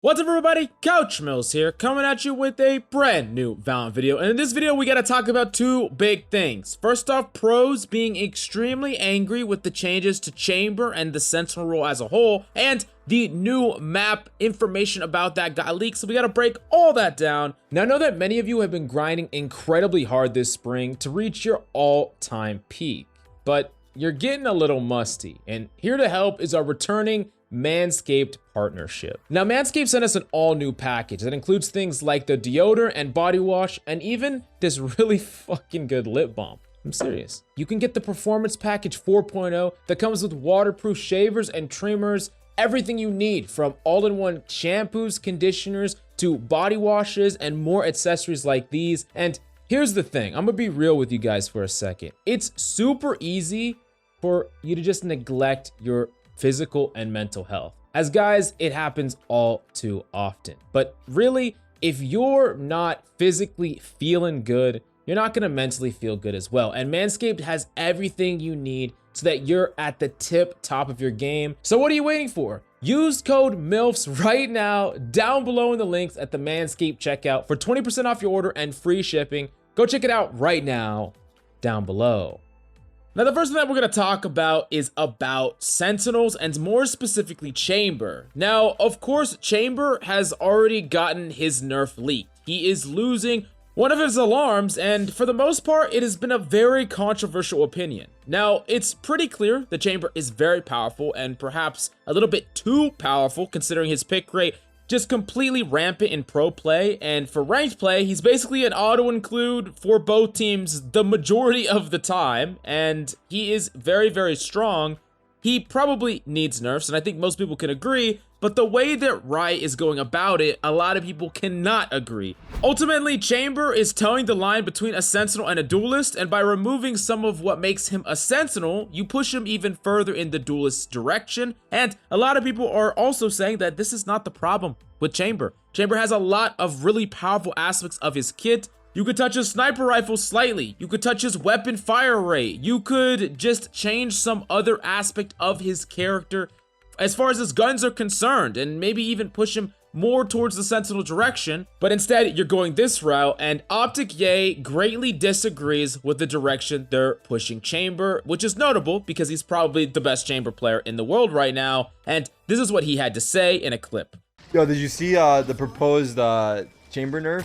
What's up everybody, Couch Mills here, coming at you with a brand new Valorant video, and in this video we gotta talk about two big things. First off, pros being extremely angry with the changes to Chamber and the Sentinel role as a whole, and the new map information about that got leaked, so we gotta break all that down. Now I know that many of you have been grinding incredibly hard this spring to reach your all-time peak, but you're getting a little musty, and here to help is our returning Manscaped partnership. Now Manscaped sent us an all new package that includes things like the deodorant and body wash and even this really fucking good lip balm. I'm serious. You can get the Performance Package 4.0 that comes with waterproof shavers and trimmers, everything you need from all-in-one shampoos, conditioners, to body washes and more accessories like these. And here's the thing, I'm gonna be real with you guys for a second. It's super easy for you to just neglect your physical and mental health. As guys, it happens all too often. But really, if you're not physically feeling good, you're not gonna mentally feel good as well. And Manscaped has everything you need so that you're at the tip top of your game. So what are you waiting for? Use code MILFS right now down below in the links at the Manscaped checkout for 20% off your order and free shipping. Go check it out right now down below. Now the first thing that we're going to talk about is about Sentinels and more specifically Chamber. Now, of course, Chamber has already gotten his nerf leaked. He is losing one of his alarms, and for the most part, it has been a very controversial opinion. Now, it's pretty clear the Chamber is very powerful and perhaps a little bit too powerful considering his pick rate just completely rampant in pro play, and for ranked play, he's basically an auto-include for both teams the majority of the time, and he is very, very strong. He probably needs nerfs, and I think most people can agree, but the way that Riot is going about it, a lot of people cannot agree. Ultimately, Chamber is towing the line between a Sentinel and a Duelist, and by removing some of what makes him a Sentinel, you push him even further in the Duelist's direction, and a lot of people are also saying that this is not the problem with Chamber. Chamber has a lot of really powerful aspects of his kit. You could touch his sniper rifle slightly. You could touch his weapon fire rate. You could just change some other aspect of his character as far as his guns are concerned, and maybe even push him more towards the Sentinel direction. But instead, you're going this route, and Optic Ye greatly disagrees with the direction they're pushing Chamber, which is notable because he's probably the best Chamber player in the world right now. And this is what he had to say in a clip. Yo, did you see the proposed Chamber nerf?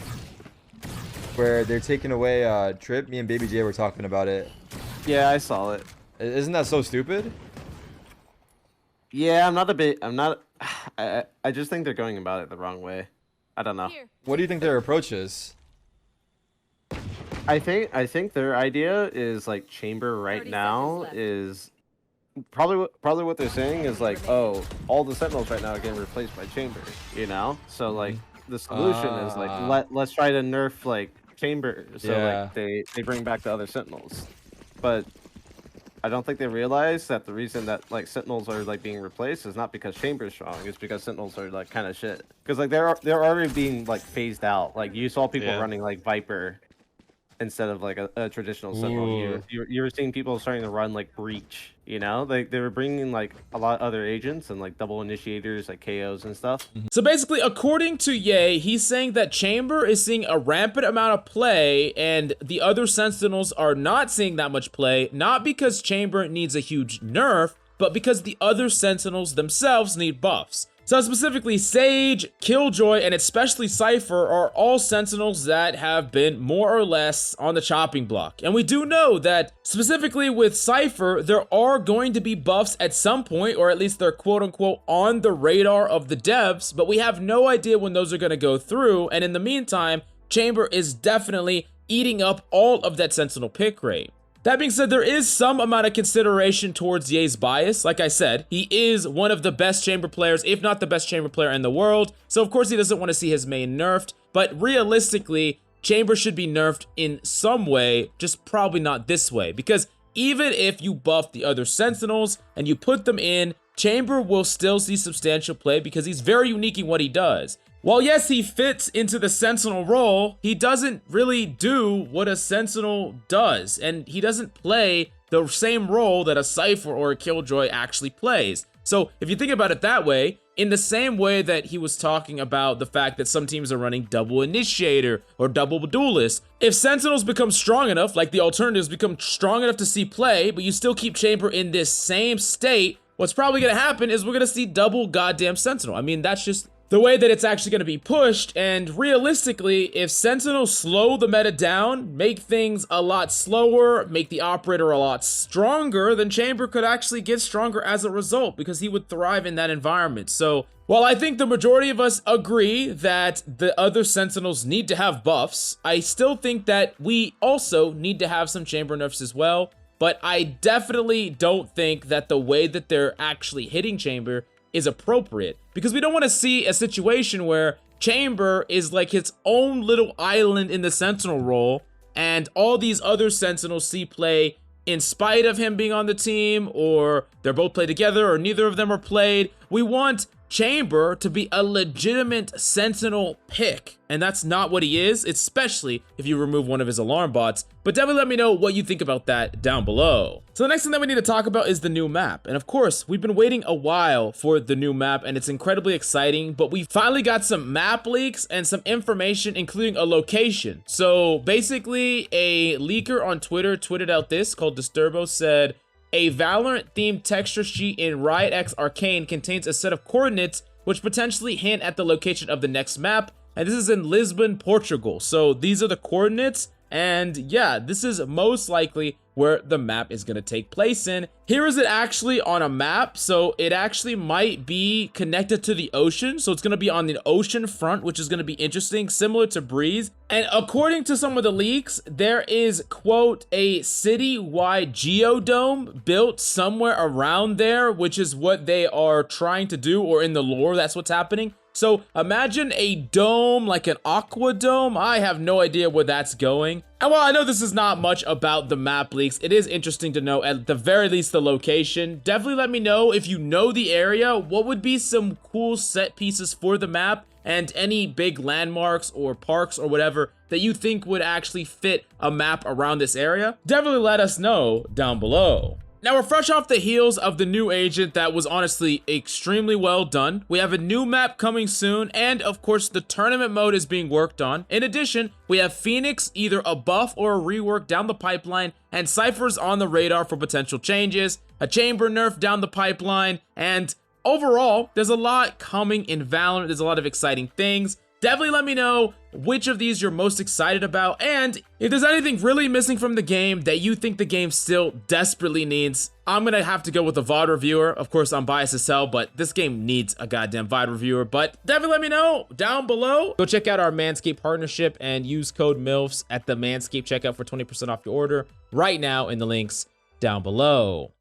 Where they're taking away Trip? Me and Baby J were talking about it. Yeah, I saw it. Isn't that so stupid? Yeah, I just think they're going about it the wrong way. I don't know. What do you think their approach is? I think their idea is like Chamber right now is probably what they're saying is like, oh, all the Sentinels right now are getting replaced by Chamber, you know? So like the solution is like let's try to nerf like Chamber so like they bring back the other Sentinels. But I don't think they realize that the reason that like Sentinels are like being replaced is not because Chamber's strong, it's because Sentinels are like kind of shit. Because like they're already being like phased out. Like you saw people running like Viper instead of like a traditional Sentinel. You were seeing people starting to run like Breach, you know? They were bringing like a lot of other agents and like double initiators like KOs and stuff. So basically, according to Ye, he's saying that Chamber is seeing a rampant amount of play and the other Sentinels are not seeing that much play, not because Chamber needs a huge nerf, but because the other Sentinels themselves need buffs. So specifically, Sage, Killjoy, and especially Cypher are all Sentinels that have been more or less on the chopping block. And we do know that specifically with Cypher, there are going to be buffs at some point, or at least they're quote-unquote on the radar of the devs, but we have no idea when those are going to go through. And in the meantime, Chamber is definitely eating up all of that Sentinel pick rate. That being said, there is some amount of consideration towards Ye's bias. Like I said, he is one of the best Chamber players, if not the best Chamber player in the world. So of course he doesn't want to see his main nerfed, but realistically, Chamber should be nerfed in some way, just probably not this way. Because even if you buff the other Sentinels and you put them in, Chamber will still see substantial play because he's very unique in what he does. While yes, he fits into the Sentinel role, he doesn't really do what a Sentinel does, and he doesn't play the same role that a Cypher or a Killjoy actually plays. So if you think about it that way, in the same way that he was talking about the fact that some teams are running double initiator or double duelist, if sentinels become strong enough, like the alternatives become strong enough to see play, but you still keep chamber in this same state, what's probably going to happen is we're going to see double goddamn sentinel. I mean, that's just the way that it's actually going to be pushed. And realistically, if sentinels slow the meta down, make things a lot slower, make the operator a lot stronger, then chamber could actually get stronger as a result because he would thrive in that environment. So while I think the majority of us agree that the other sentinels need to have buffs, I still think that we also need to have some chamber nerfs as well. But I definitely don't think that the way that they're actually hitting chamber is appropriate, because we don't want to see a situation where chamber is like its own little island in the sentinel role and all these other sentinels see play in spite of him being on the team, or they're both played together, or neither of them are played. We want chamber to be a legitimate sentinel pick, and that's not what he is, especially if you remove one of his alarm bots. But definitely let me know what you think about that down below. So the next thing that we need to talk about is the new map, and of course we've been waiting a while for the new map, and it's incredibly exciting, but we finally got some map leaks and some information, including a location. So basically, a leaker on Twitter tweeted out this called Disturbo, said a Valorant themed texture sheet in Riot X Arcane contains a set of coordinates which potentially hint at the location of the next map, and this is in Lisbon, Portugal. So these are the coordinates, and yeah, this is most likely where the map is going to take place in. Here is it actually on a map, so it actually might be connected to the ocean, so it's going to be on the ocean front, which is going to be interesting, similar to Breeze. And according to some of the leaks, there is, quote, a city-wide geodome built somewhere around there, which is what they are trying to do, or in the lore, that's what's happening. So imagine a dome, like an aqua dome. I have no idea where that's going. And while I know this is not much about the map leaks, it is interesting to know at the very least the location. Definitely let me know if you know the area, what would be some cool set pieces for the map, and any big landmarks or parks or whatever that you think would actually fit a map around this area. Definitely let us know down below. Now we're fresh off the heels of the new agent that was honestly extremely well done. We have a new map coming soon, and of course the tournament mode is being worked on. In addition, we have Phoenix, either a buff or a rework down the pipeline, and Cypher's on the radar for potential changes, a chamber nerf down the pipeline, and overall, there's a lot coming in Valorant. There's a lot of exciting things. Definitely let me know which of these you're most excited about, and if there's anything really missing from the game that you think the game still desperately needs. I'm gonna have to go with a VOD reviewer. Of course, I'm biased as hell, but this game needs a goddamn VOD reviewer. But definitely let me know down below. Go check out our Manscaped partnership and use code MILFs at the Manscaped checkout for 20% off your order right now in the links down below.